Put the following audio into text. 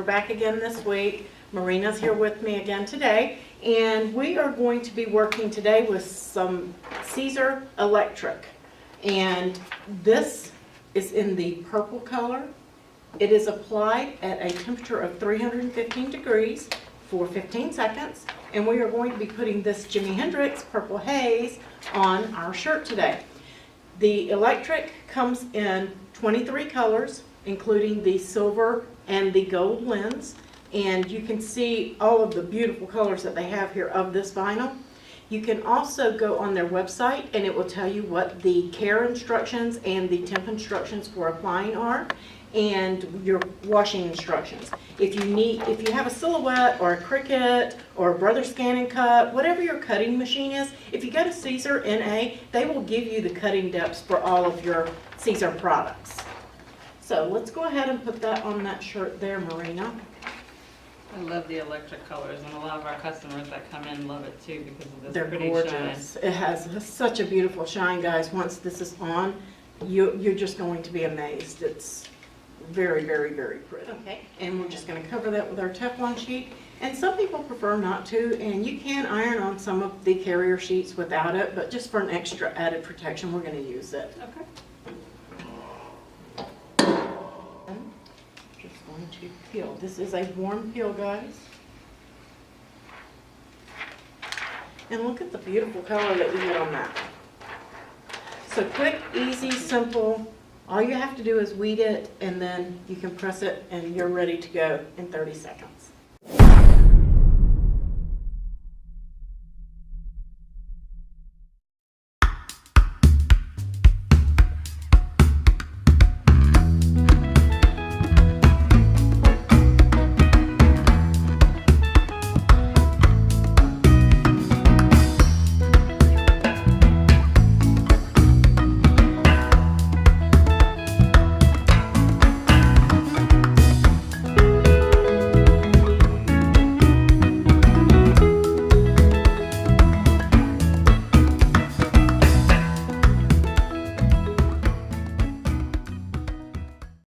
we're back again this week. Marina's here with me again today, and we are going to be working today with some Siser Electric. And this is in the purple color. It is applied at a temperature of 315 degrees for 15 seconds. And we are going to be putting this Jimi Hendrix Purple Haze on our shirt today. The electric comes in 23 colors, including the silver and the gold lens. And you can see all of the beautiful colors that they have here of this vinyl. You can also go on their website and it will tell you what the care instructions and the temp instructions for applying are, and your washing instructions. If you have a Silhouette or a Cricut or a Brother Scan and Cut, whatever your cutting machine is, if you go to Siser NA, they will give you the cutting depths for all of your Siser products. So let's go ahead and put that on that shirt there, Marina. I love the electric colors, and a lot of our customers that come in love it too because of this They're pretty gorgeous. shine. It has such a beautiful shine, guys. Once this is on, you're just going to be amazed. It's very, very, very pretty. Okay. And we're just going to cover that with our Teflon sheet. And some people prefer not to, and you can iron on some of the carrier sheets without it, but just for an extra added protection, we're going to use it. Okay. Just going to peel. This is a warm peel, guys. And look at the beautiful color that we get on that. So quick, easy, simple. All you have to do is weed it, and then you can press it, and you're ready to go in 30 seconds.